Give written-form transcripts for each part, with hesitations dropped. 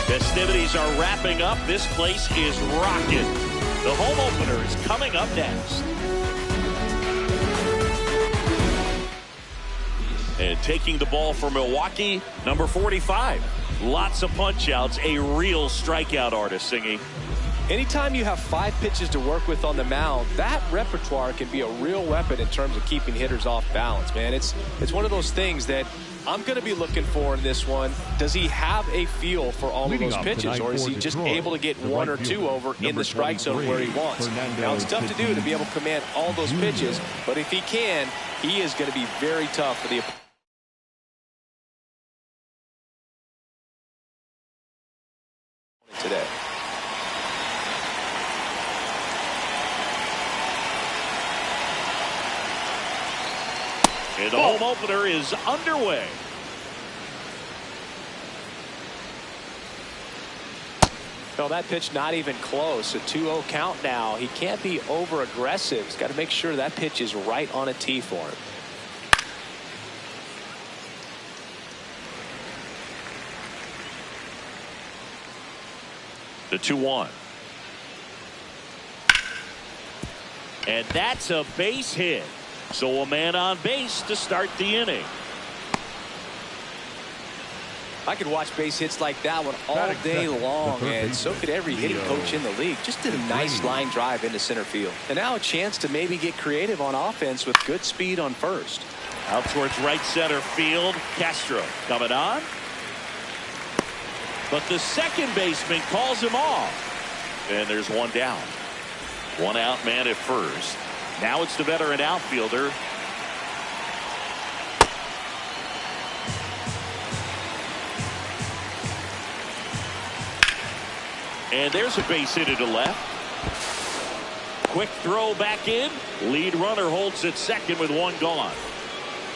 Festivities are wrapping up. This place is rocking. The home opener is coming up next. And taking the ball for Milwaukee, number 45. Lots of punch outs, a real strikeout artist, Singy. Anytime you have 5 pitches to work with on the mound, that repertoire can be a real weapon in terms of keeping hitters off balance, man. It's one of those things that I'm going to be looking for in this one. Does he have a feel for all of those pitches, or is he just able to get 1 or 2 over in the strike zone where he wants? Now, it's tough to do to be able to command all those pitches, but if he can, he is going to be very tough for the opponent today. And the home opener is underway. No, that pitch not even close. A 2-0 count now. He can't be over aggressive. He's got to make sure that pitch is right on a tee for him. The 2-1. And that's a base hit. So a man on base to start the inning. I could watch base hits like that one all day long, and so could every hitting coach in the league. Just did a nice line drive into center field. And now a chance to maybe get creative on offense with good speed on first. Out towards right center field. Castro coming on. But the second baseman calls him off. And there's one down. One out man at first. Now it's the veteran outfielder. And there's a base hit to left. Quick throw back in. Lead runner holds at second with 1 gone.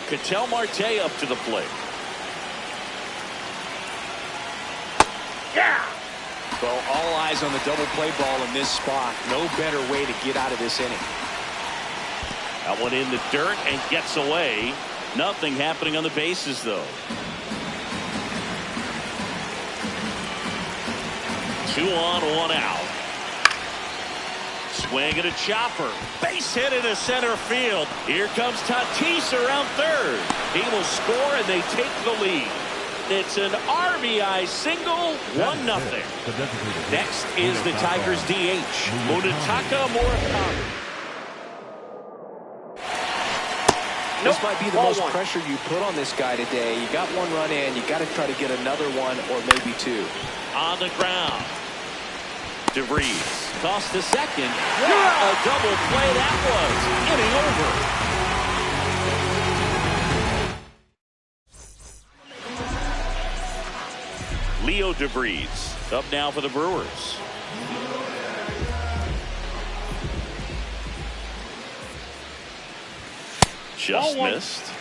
Ketel Marte up to the plate. Yeah! Well, all eyes on the double play ball in this spot. No better way to get out of this inning. That one in the dirt and gets away. Nothing happening on the bases, though. 2 on, 1 out. Swing and a chopper. Base hit into center field. Here comes Tatis around third. He will score and they take the lead. It's an RBI single, 1-0. Next is the Tigers DH, Munetaka Murakami. This might be the most pressure you put on this guy today. You got 1 run in. You got to try to get another 1 or maybe 2. On the ground. DeVries tossed to second. What a double play that was. Inning over. Leo DeVries up now for the Brewers. Just missed.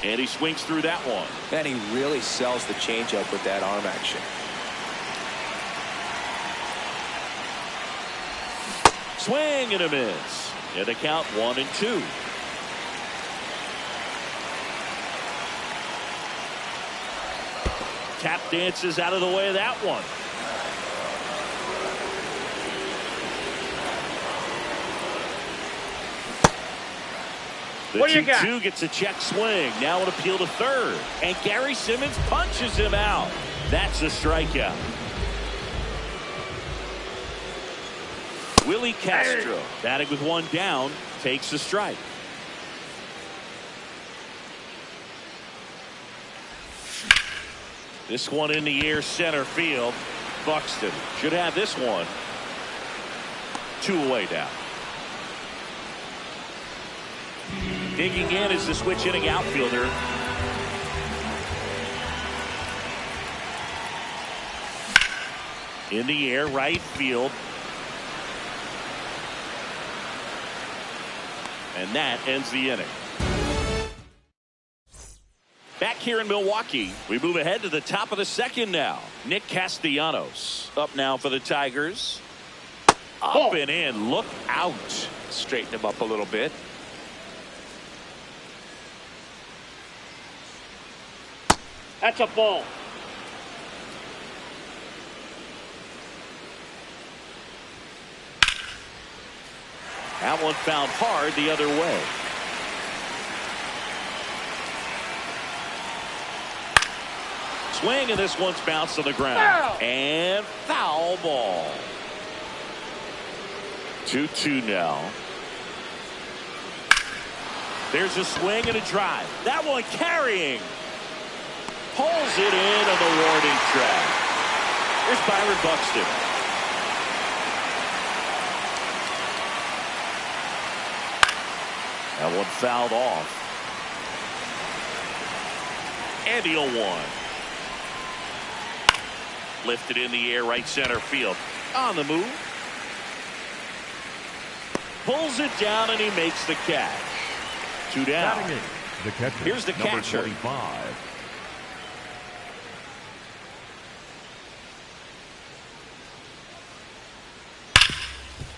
And he swings through that one. And he really sells the changeup with that arm action. Swing and a miss. And the count 1-2. Tap dances out of the way of that one. The 2-2 gets a check swing. Now an appeal to third. And Gary Simmons punches him out. That's a strikeout. Willie Castro, batting with 1 down, takes the strike. This one in the air, center field. Buxton should have this one. 2 away now. Digging in is the switch hitting outfielder. In the air, right field. And that ends the inning. Back here in Milwaukee, we move ahead to the top of the second now. Nick Castellanos up now for the Tigers. Up and in, look out. Straighten him up a little bit. That's a ball. That one found hard the other way. Swing, and this one's bounced on the ground. Foul. And foul ball. 2-2 now. There's a swing and a drive. That one carrying. Pulls it in on the warning track. Here's Byron Buxton. That one fouled off. And he'll one. Lifted in the air, right center field. On the move. Pulls it down, and he makes the catch. 2 down. The catcher. Here's the number catcher. 25.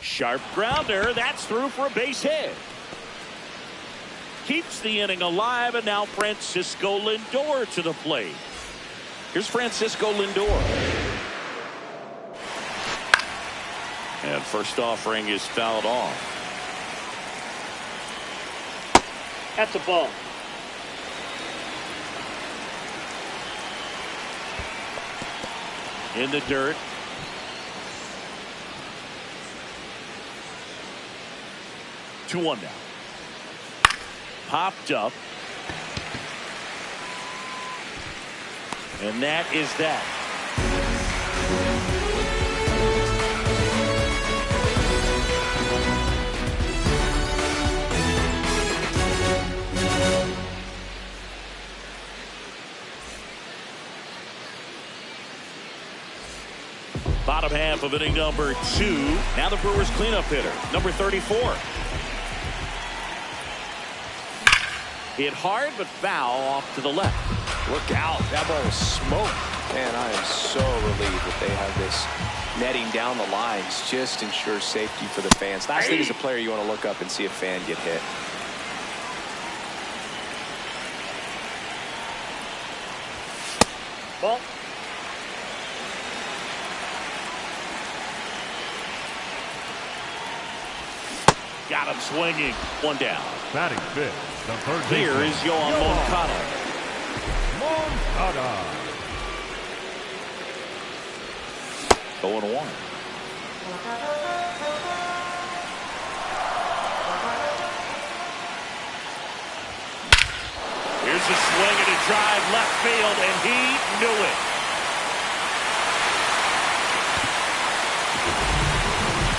Sharp grounder. That's through for a base hit. Keeps the inning alive, and now Francisco Lindor to the plate. Here's Francisco Lindor. And first offering is fouled off. That's a ball. In the dirt. Two one now. Popped up. And that is that. Bottom half of inning number 2. Now the Brewers cleanup hitter, number 34. Hit hard, but foul off to the left. Look out. That ball was smoked. Man, I am so relieved that they have this netting down the lines. Just ensures safety for the fans. Last thing as a player, you want to look up and see a fan get hit. Ball. Got him swinging. One down. Batting fifth. The third Here baseman. is Yohan Moncada. Moncada. 0-1. Here's a swing and a drive left field, and he knew it.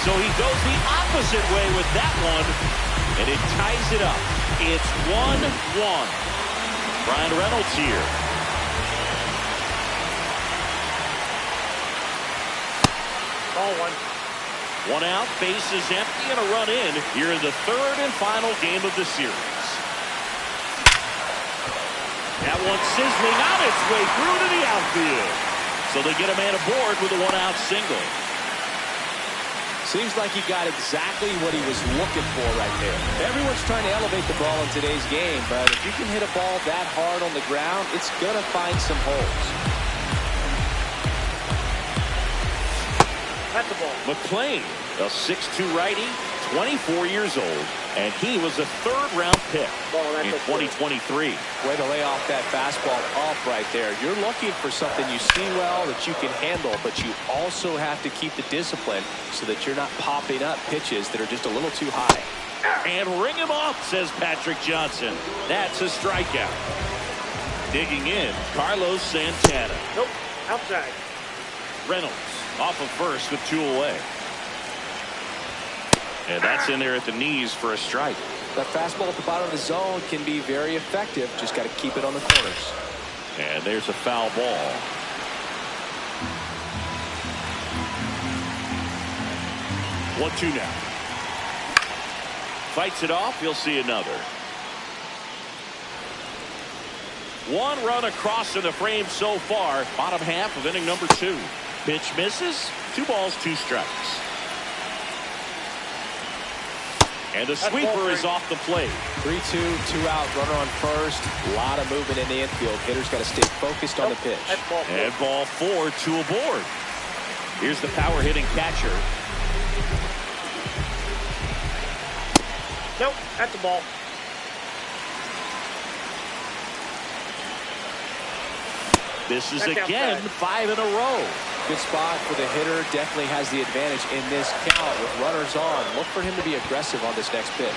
So he goes the opposite way with that one, and it ties it up. It's 1-1. Brian Reynolds here. Ball one. One out, bases empty, and a run in here in the third and final game of the series. That one sizzling on its way through to the outfield. So they get a man aboard with a one-out single. Seems like he got exactly what he was looking for right there. Everyone's trying to elevate the ball in today's game, but if you can hit a ball that hard on the ground, it's going to find some holes. That's the ball. McClain, a 6'2 righty, 24 years old, and he was a third-round pick in 2023. Way to lay off that fastball off right there. You're looking for something you see well that you can handle, but you also have to keep the discipline so that you're not popping up pitches that are just a little too high. And ring him off, says Patrick Johnson. That's a strikeout. Digging in, Carlos Santana. Nope, outside. Reynolds off of first with 2 away. And that's in there at the knees for a strike. That fastball at the bottom of the zone can be very effective. Just got to keep it on the corners. And there's a foul ball. One, two now. Fights it off. You'll see another. One run across in the frame so far. Bottom half of inning number 2. Pitch misses. 2 balls, 2 strikes. And the sweeper is off the plate. 3-2, 2 out, runner on first. A lot of movement in the infield. Hitter's got to stay focused on the pitch. And ball 4, 2 aboard. Here's the power hitting catcher. Nope, that's the ball. This is again 5 in a row. Good spot for the hitter. Definitely has the advantage in this count with runners on. Look for him to be aggressive on this next pitch.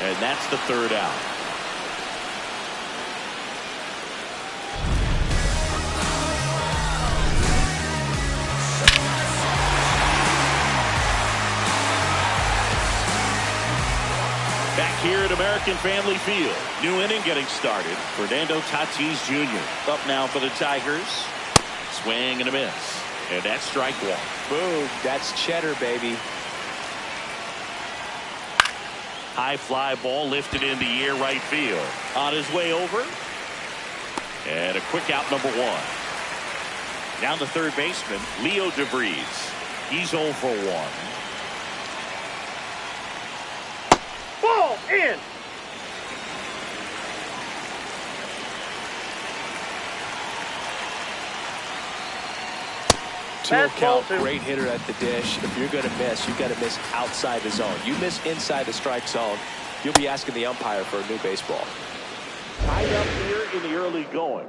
And that's the 3rd out. Back here at American Family Field. New inning getting started. Fernando Tatis Jr. up now for the Tigers. Swing and a miss. And that's strike 1. Boom. That's cheddar, baby. High fly ball lifted in the air right field. On his way over. And a quick out, number 1. Now the third baseman, Leo DeVries. He's 0 for 1. Ball in. Two count, great hitter at the dish. If you're going to miss, you've got to miss outside the zone. You miss inside the strike zone, you'll be asking the umpire for a new baseball. Tied up here in the early going.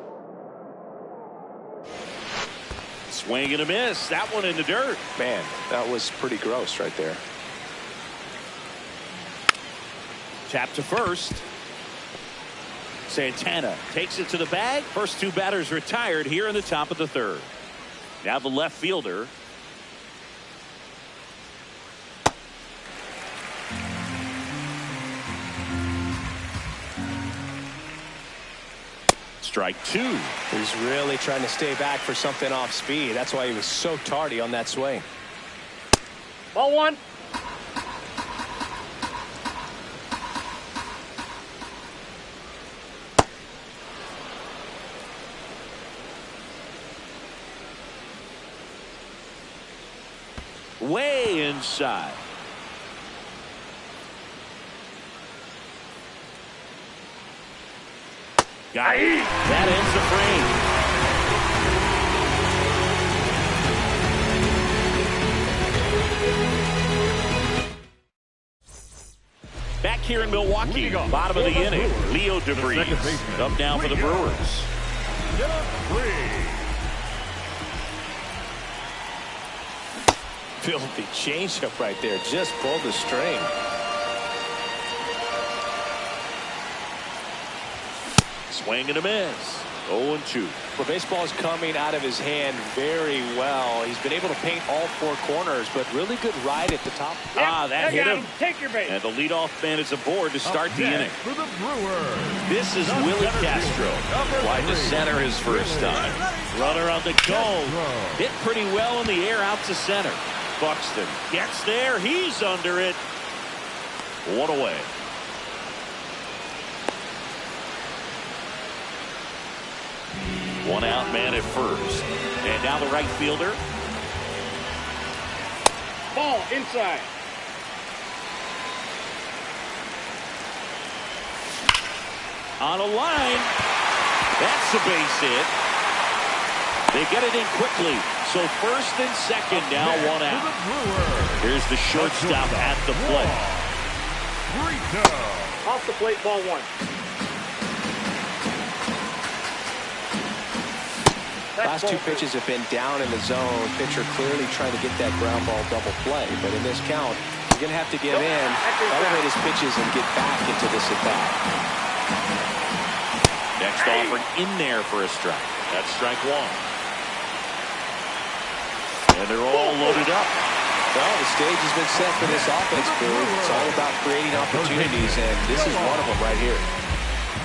Swing and a miss. That one in the dirt. Man, that was pretty gross right there. Tap to first. Santana takes it to the bag. First 2 batters retired here in the top of the 3rd. Now the left fielder. Strike 2. He's really trying to stay back for something off speed. That's why he was so tardy on that swing. Ball 1. Way inside. Got it. That ends the frame. Back here in Milwaukee, bottom of the inning, Leo DeVries up now for the Brewers. Filthy changeup right there. Just pulled the string. Swing and a miss. 0-2. Well, baseball is coming out of his hand very well. He's been able to paint all 4 corners, but really good ride at the top. That hit him. Take your base. And the leadoff man is aboard to start the inning. For the Brewers, This is Willie Castro. Wide to center his first time. Runner on the go. Hit pretty well in the air out to center. Buxton gets there. He's under it. 1 away. One out, man at first. And now the right fielder. Ball inside. On a line. That's a base hit. They get it in quickly. So first and second, now 1 out. Here's the shortstop at the plate. Off the plate, ball 1. Last 2 pitches have been down in the zone. Pitcher clearly trying to get that ground ball double play. But in this count, you're going to have to give in, elevate his pitches, and get back into this at bat. Next offer in there for a strike. That's strike 1. And they're all loaded up. Well, the stage has been set for this offense, Billy. It's all about creating opportunities, and this is one of them right here.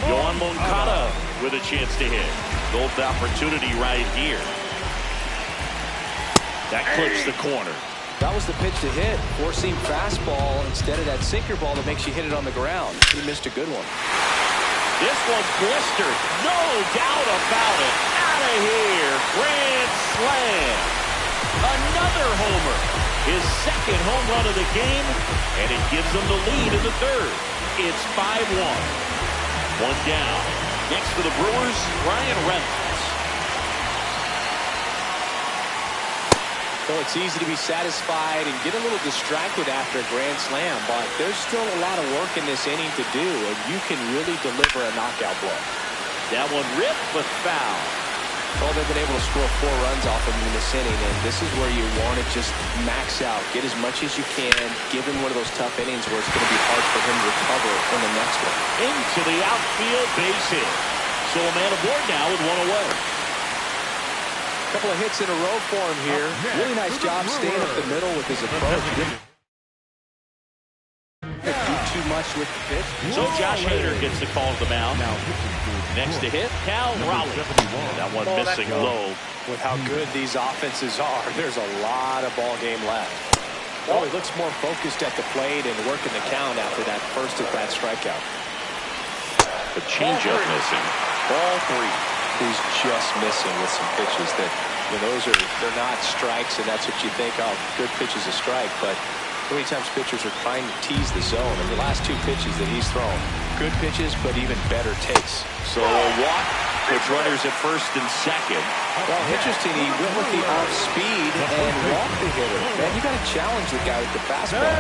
Yohan Moncada with a chance to hit. Golden opportunity right here. That clips the corner. That was the pitch to hit. Four-seam fastball instead of that sinker ball that makes you hit it on the ground. He missed a good one. This one's blistered. No doubt about it. Out of here. Grand slam. Another homer. his second home run of the game, and it gives them the lead in the third. It's 5-1. One down. Next for the Brewers, Ryan Reynolds. So it's easy to be satisfied and get a little distracted after a grand slam, but there's still a lot of work in this inning to do, and you can really deliver a knockout blow. That one ripped, but foul. Well, they've been able to score 4 runs off of him in this inning, and this is where you want to just max out, get as much as you can, give him one of those tough innings where it's going to be hard for him to recover in the next one. Into the outfield, base hit. So a man aboard now with one away. Couple of hits in a row for him here. Really nice job staying up the middle with his approach. Didn't do too much with the pitch. So Josh Hader gets the call to the mound. Next to hit, Cal Raleigh. That one missing low. With how good these offenses are, there's a lot of ball game left. Oh, he looks more focused at the plate and working the count after that first at-bat strikeout. The changeup missing. Ball 3. He's just missing with some pitches that, you know, they're not strikes, and that's what you think, oh, good pitch is a strike, but how many times pitchers are trying to tease the zone? And the last 2 pitches that he's thrown, good pitches, but even better takes. So a walk puts runners at first and second. Well, interesting, he went with the off-speed and walked the hitter. Man, you got to challenge the guy with the fastball.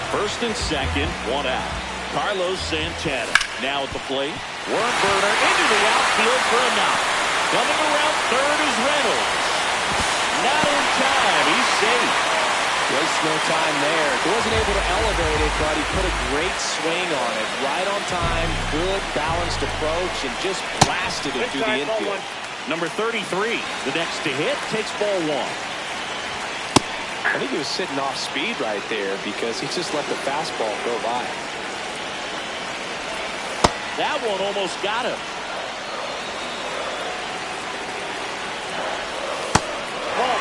First and second, 1 out. Carlos Santana now at the plate. Worm burner into the outfield for a knock. Coming around third is Reynolds. Not in time. He's safe. Wastes no time there. He wasn't able to elevate it, but he put a great swing on it. Right on time, good balanced approach, and just blasted it through the infield. Number 33, the next to hit, takes ball 1. I think he was sitting off speed right there because he just let the fastball go by. That one almost got him. Ball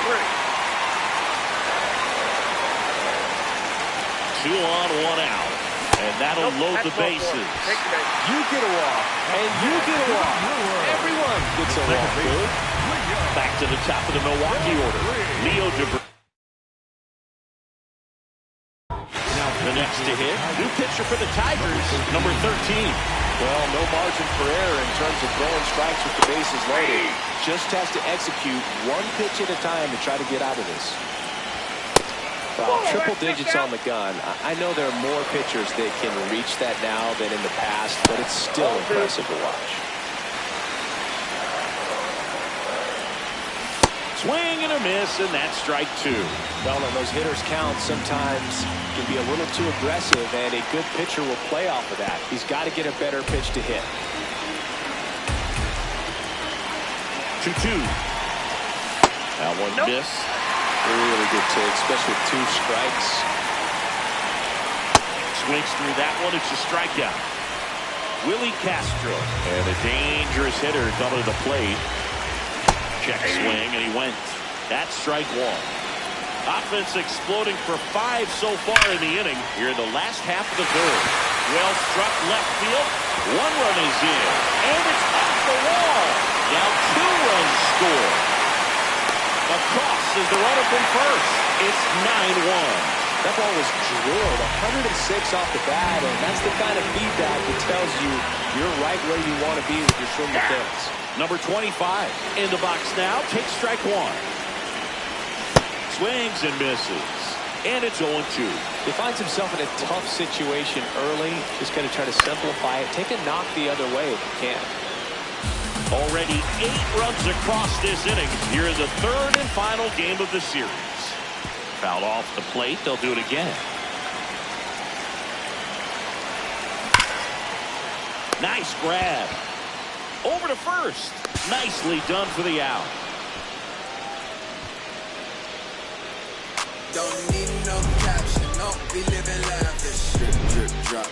2 3. on, 1 out. And that'll load the bases. You get a walk, and you get a walk. Everyone gets a walk, dude. Back to the top of the Milwaukee order. Leo DeBr. The next to hit, new pitcher for the Tigers, number 13. Well, no margin for error in terms of throwing strikes with the bases loaded. Just has to execute 1 pitch at a time to try to get out of this. Triple digits on the gun. I know there are more pitchers that can reach that now than in the past, but it's still impressive to watch. Swing and a miss, and that's strike 2. Well, and those hitters count sometimes can be a little too aggressive, and a good pitcher will play off of that. He's got to get a better pitch to hit. 2-2. That one missed. Really good take, especially with 2 strikes. Swings through that one. It's a strikeout. Willie Castro. And a dangerous hitter coming to the plate. Check swing, and he went. That's strike 1. Offense exploding for 5 so far in the inning. Here in the last half of the third. Well struck left field. 1 run is in. And it's off the wall. Now 2 runs scored. Across is the runner from first. It's 9-1. That ball was drilled 106 off the bat, and that's the kind of feedback that tells you you're right where you want to be with your swing defense. Number 25 in the box now. Takes strike 1. Swings and misses. And it's 0-2. He finds himself in a tough situation early. Just got to try to simplify it. Take a knock the other way if you can. Already 8 runs across this inning. Here in the third and final game of the series. Foul off the plate. They'll do it again. Nice grab. Over to first. Nicely done for the out. Don't need no caption. Don't be living lavish. Drip, drip, drop.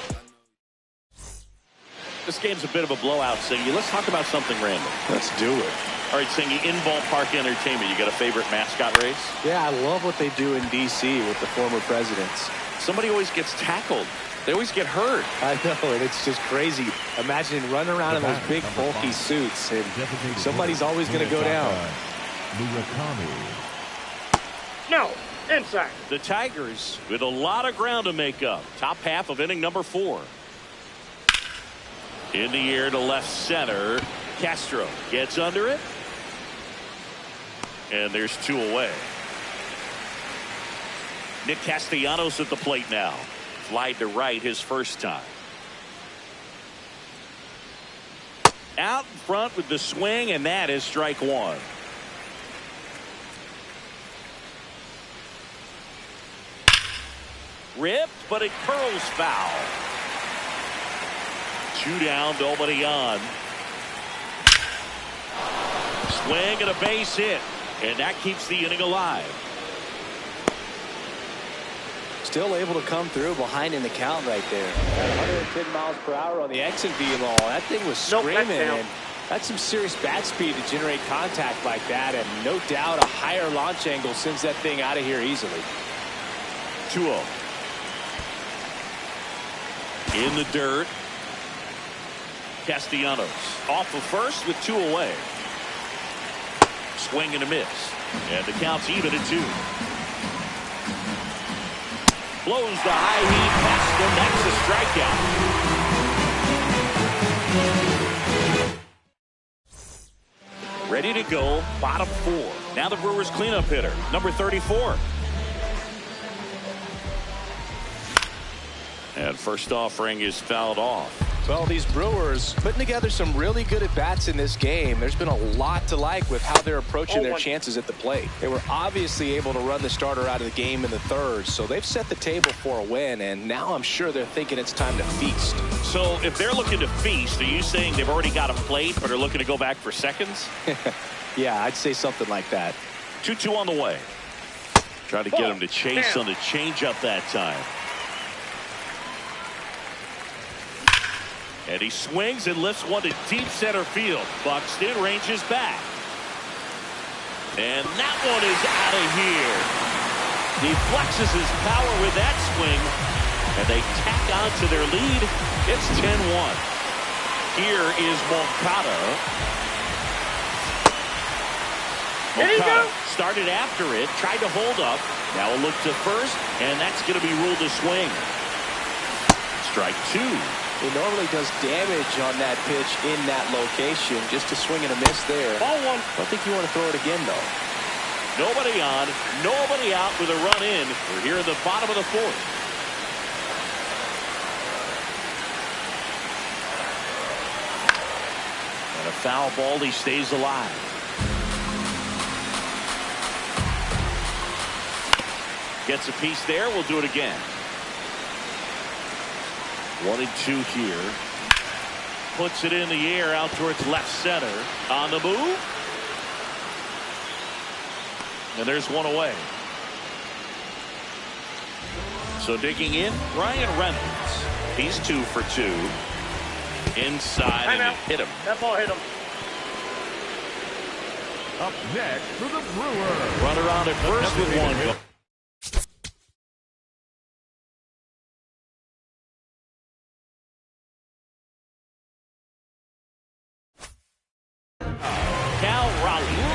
This game's a bit of a blowout, Singy. Let's talk about something random. Let's do it. All right, Singy, in ballpark entertainment, you got a favorite mascot race? Yeah, I love what they do in D.C. with the former presidents. Somebody always gets tackled. They always get hurt. I know, and it's just crazy. Imagine running around in those big, bulky suits, and somebody's always going to go down. Murakami. No. Inside. The Tigers with a lot of ground to make up. Top half of inning number 4. In the air to left center. Castro gets under it. And there's 2 away. Nick Castellanos at the plate now. Fly to right his first time. Out in front with the swing, and that is strike 1. Ripped, but it curls foul. 2 down, nobody on. Swing and a base hit, and that keeps the inning alive. Still able to come through behind in the count right there. 110 miles per hour on the exit velo. That thing was screaming. And that's some serious bat speed to generate contact like that. And no doubt a higher launch angle sends that thing out of here easily. 2-0. In the dirt. Castellanos off of first with 2 away. Swing and a miss. And the count's even at 2. Blows the high heat past him. That's a strikeout. Ready to go. Bottom 4. Now the Brewers cleanup hitter. Number 34. And first offering is fouled off. Well, these Brewers putting together some really good at-bats in this game. There's been a lot to like with how they're approaching their chances at the plate. They were obviously able to run the starter out of the game in the 3rd, so they've set the table for a win, and now I'm sure they're thinking it's time to feast. So if they're looking to feast, are you saying they've already got a plate but are looking to go back for seconds? Yeah, I'd say something like that. 2-2 on the way. Try to get him to chase on the changeup that time. And he swings and lifts one to deep center field. Buxton ranges back. And that one is out of here. He flexes his power with that swing. And they tack on to their lead. It's 10-1. Here is Moncada. Moncada started after it. Tried to hold up. Now a look to first. And that's going to be ruled a swing. Strike 2. He normally does damage on that pitch in that location. Just a swing and a miss there. Ball 1. I think you want to throw it again, though. Nobody on, nobody out with a run in. We're here in the bottom of the 4th. And a foul ball, he stays alive. Gets a piece there. We'll do it again. 1 and 2 here. Puts it in the air out towards left center. On the move. And there's 1 away. So digging in, Ryan Reynolds. He's 2 for 2. Inside and it hit him. That ball hit him. Up next for the Brewers. Runner on at first with 1 go.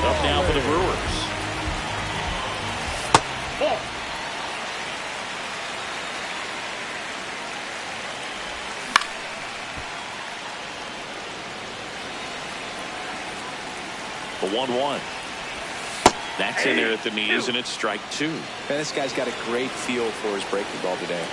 Up now for the Brewers. Ball. The 1-1. That's in there at the knees, and it's strike 2. Man, this guy's got a great feel for his breaking ball today.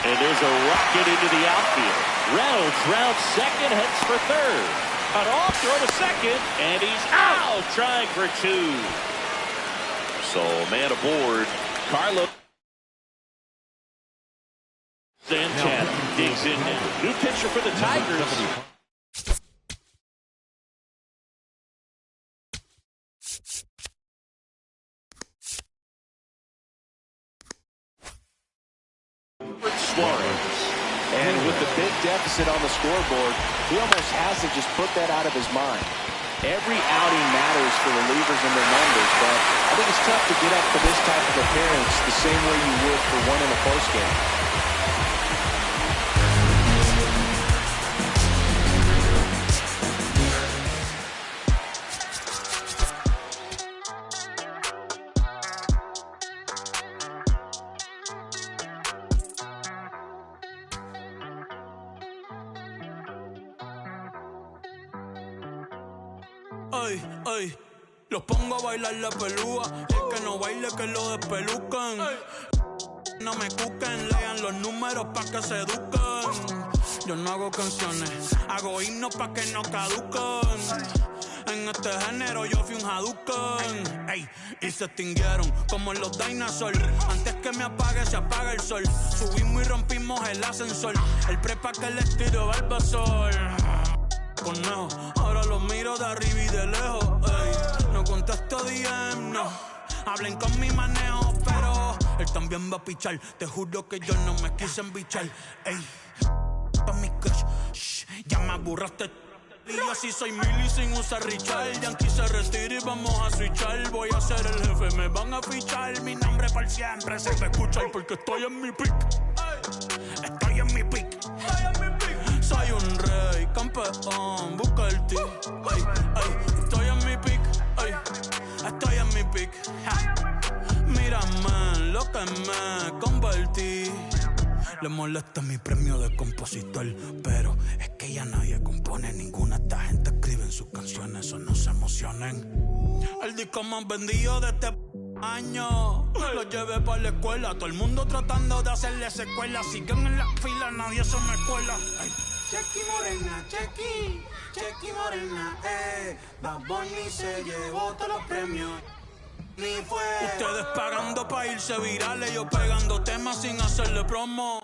And there's a rocket into the outfield. Reynolds rounds second, heads for 3rd. Cut off, throw to second, and he's out, trying for 2. So, man aboard. Carlos Santana digs in now. New pitcher for the Tigers. And with the big deficit on the scoreboard, he almost has to just put that out of his mind. Every outing matters for relievers and their numbers, but I think it's tough to get up for this type of appearance the same way you would for one in a close game. Ay, ay. Los pongo a bailar la pelúa. Y el que no baile que lo despelucan. No me cuquen, lean los números pa' que se eduquen. Yo no hago canciones, hago himnos pa' que no caduquen. En este género yo fui un Hadouken. Ey, y se extinguieron como los dinosaurs. Antes que me apague, se apaga el sol. Subimos y rompimos el ascensor. El prepa que les tiro Barbasol. Conejo, ahora los miro de arriba y de lejos. Ey, no contesto DM, no. Hablen con mi manejo, pero él también va a pichar. Te juro que yo no me quise embichar. Ey, pa' mi crush, shh, ya me aburraste. Y yo sí soy Millie sin usar Richard. Yankee se retira y vamos a switchar. Voy a ser el jefe, me van a fichar. Mi nombre por siempre se me escucha. Y porque estoy en mi pick. Estoy en mi pick. Soy un rey, campeón, busca el ti. Ay, ay, estoy en mi pick. Ay, estoy en mi pick. Mírame lo que me convertí. Le molesta mi premio de compositor, pero es que ya nadie compone ninguna. Esta gente escribe en sus canciones, eso no se emocionen. El disco más vendido de este año lo llevé para la escuela. Todo el mundo tratando de hacerle secuela. Siguen en la fila, nadie se me cuela. Ay. Chequi morena, chequi, chequi morena, Bad Bunny se llevó todos los premios. Ni fue. Ustedes pagando pa' irse virales, yo pegando temas sin hacerle promo.